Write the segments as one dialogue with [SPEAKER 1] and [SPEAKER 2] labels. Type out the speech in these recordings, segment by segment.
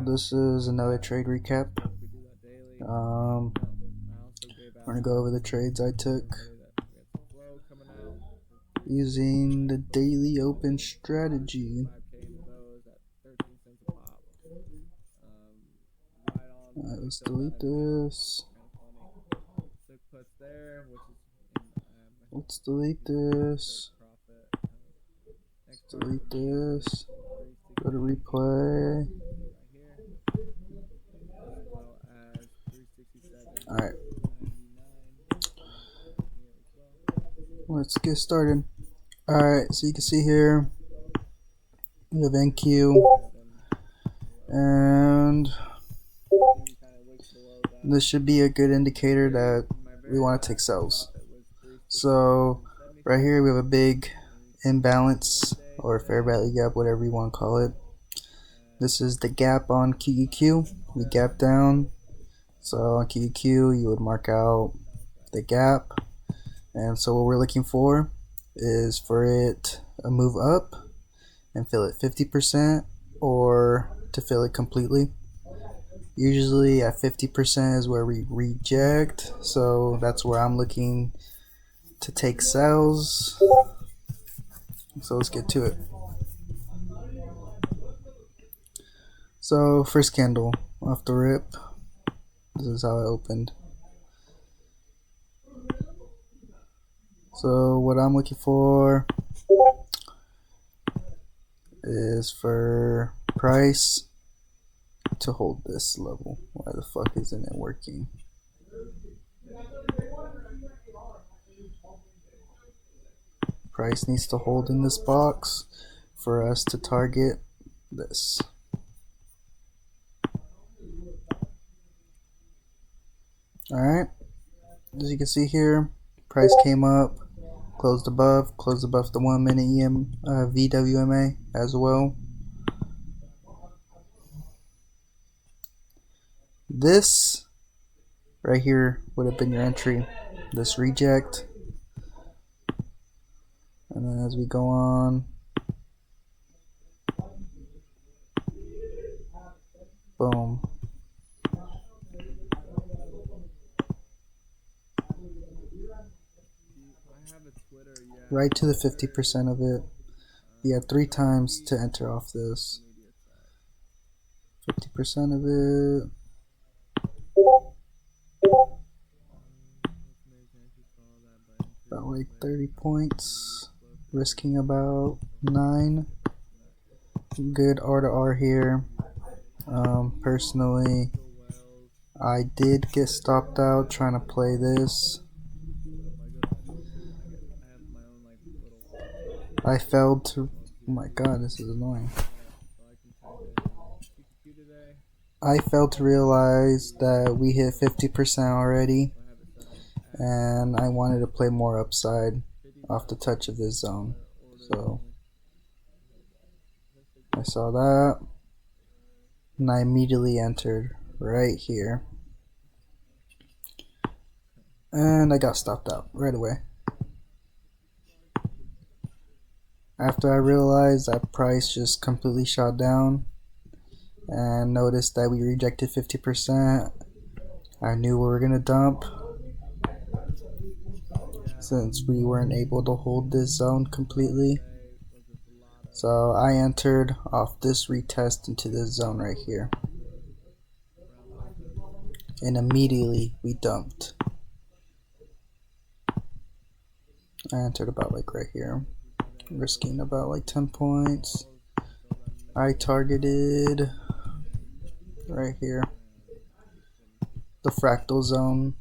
[SPEAKER 1] So this is another trade recap. We're gonna go over the trades I took using the daily open strategy. Alright, let's delete this. Let's delete this. Let's delete this. Go to replay. Alright. Let's get started. Alright, so you can see here we have NQ, and this should be a good indicator that we want to take sells. So right here we have a big imbalance or fair value gap, whatever you want to call it. This is the gap on QQQ. We gap down, so on QQQ you would mark out the gap, and so what we're looking for is for it a move up and fill it 50% or to fill it completely. Usually at 50% is where we reject, so that's where I'm looking to take sells. So let's get to it. So first candle off the rip, this is how it opened. So what I'm looking for is for price to hold this level. Why the fuck isn't it working? Price needs to hold in this box for us to target this. Alright, as you can see here, price came up, closed above the 1 minute VWMA as well. This right here would have been your entry, this reject, and then as we go on, boom. Right to the 50% of it. You have 3 times to enter off this. 50% of it. About like 30 points. Risking about 9. Good R to R here. Personally, I did get stopped out trying to play this. I failed to, oh my god, this is annoying. I failed to realize that we hit 50% already, and I wanted to play more upside off the touch of this zone. So I saw that, and I immediately entered right here, and I got stopped out right away. After I realized that price just completely shot down and noticed that we rejected 50%, I knew we were gonna dump since we weren't able to hold this zone completely. So I entered off this retest into this zone right here, and immediately we dumped. I entered about like right here, risking about like 10 points. I targeted right here, the fractal zone.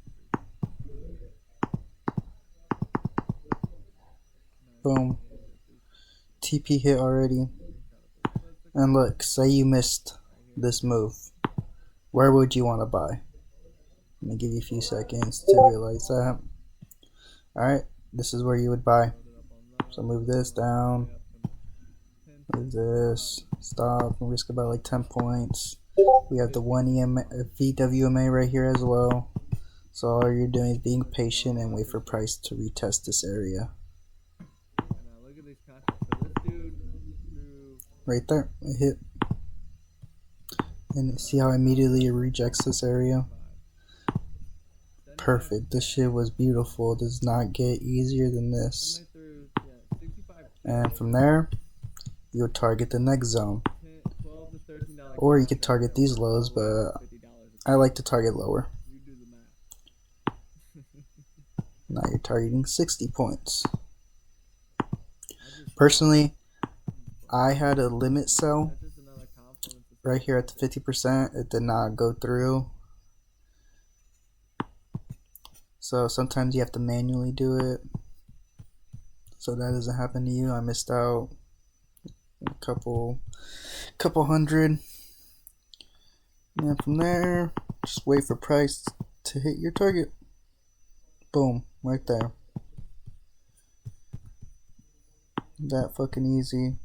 [SPEAKER 1] Boom. TP hit already. And look, say you missed this move. Where would you want to buy? Let me give you a few seconds to realize that. Alright, this is where you would buy. So move this down. Move this. Stop. And risk about like 10 points. We have the 1 VWMA right here as well. So all you're doing is being patient and wait for price to retest this area. Right there, it hit. And see how immediately it rejects this area? Perfect. This shit was beautiful. It does not get easier than this. And from there, you would target the next zone. Or you could target these lows, but I like to target lower. Now you're targeting 60 points. Personally, I had a limit sell right here at the 50%. It did not go through. So sometimes you have to manually do it. So that doesn't happen to you. I missed out a couple hundred. And from there, just wait for price to hit your target. Boom, right there. That fucking easy.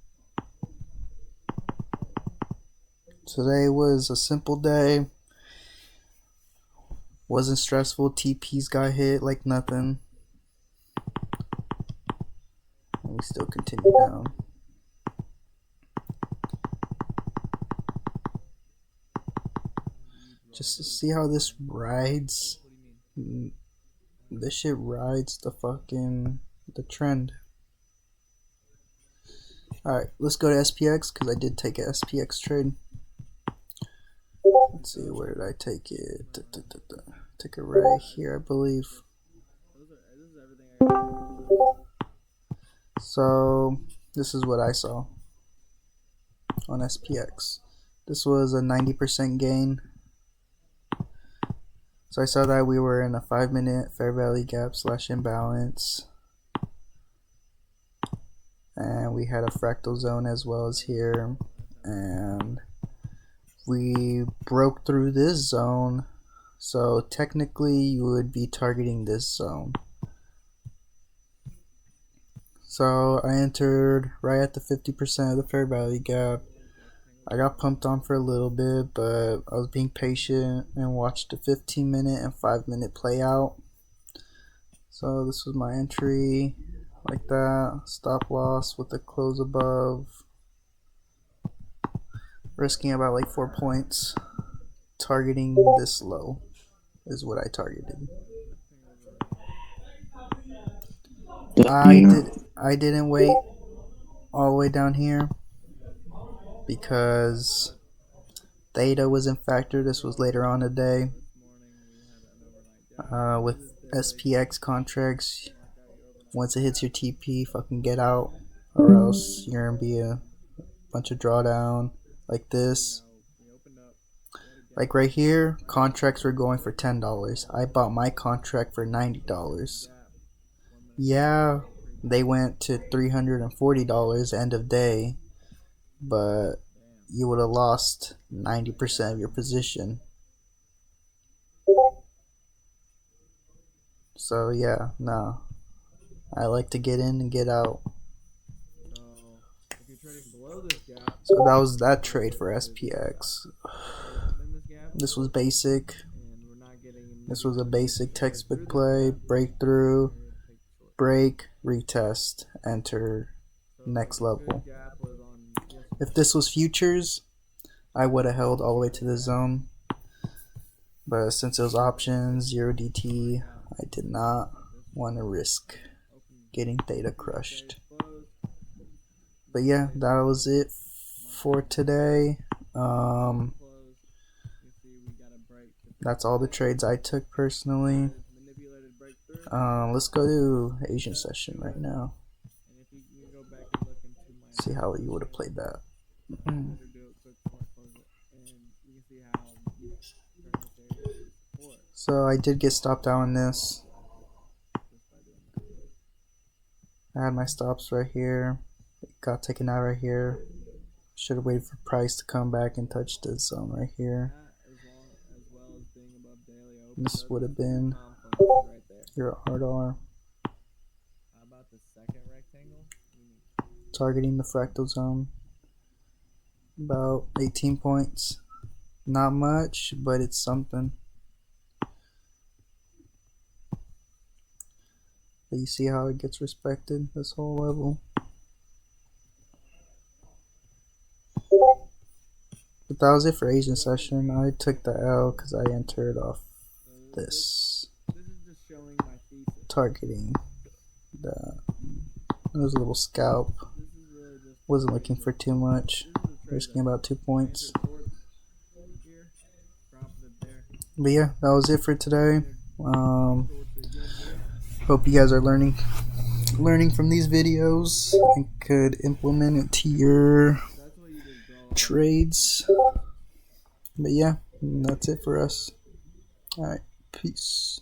[SPEAKER 1] Today was a simple day. Wasn't stressful. TPs got hit like nothing. And we still continue down. Just to see how this rides. This shit rides the trend. Alright, let's go to SPX because I did take a SPX trade. Let's see, where did I take it? Took it right here, I believe. So, this is what I saw on SPX. This was a 90% gain. So I saw that we were in a 5-minute fair value gap / imbalance. And we had a fractal zone as well as here. And we broke through this zone. So technically you would be targeting this zone. So I entered right at the 50% of the fair value gap. I got pumped on for a little bit, but I was being patient and watched the 15-minute and 5-minute play out. So this was my entry, like that. Stop loss with the close above. Risking about like 4 points. Targeting this low is what I targeted. I didn't wait all the way down here because theta was in factor. This was later on today. With SPX contracts, once it hits your TP, fucking get out, or else you're gonna be a bunch of drawdown like this. Like right here, contracts were going for $10. I bought my contract for $90. Yeah, they went to $340 end of day, but you would have lost 90% of your position. So yeah, no. I like to get in and get out. So that was that trade for SPX. This was basic. This was a basic textbook play. Breakthrough, break, retest, enter, next level. If this was futures, I would have held all the way to the zone. But since it was options, 0 DT, I did not want to risk getting theta crushed. But yeah, that was it for today. That's all the trades I took personally. Let's go to Asian session right now. See how you would have played that. So I did get stopped out on this. I had my stops right here. It got taken out right here. Should have waited for price to come back and touch this zone right here. This would have been your RR. Targeting the fractal zone. About 18 points. Not much, but it's something. But you see how it gets respected, this whole level. But that was it for Asian session. I took the L because I entered off this. Targeting. It was a little scalp. Wasn't looking for too much. Risking about 2 points. But yeah, that was it for today. Hope you guys are learning from these videos and could implement it to your trades. But yeah, that's it for us. Alright, peace.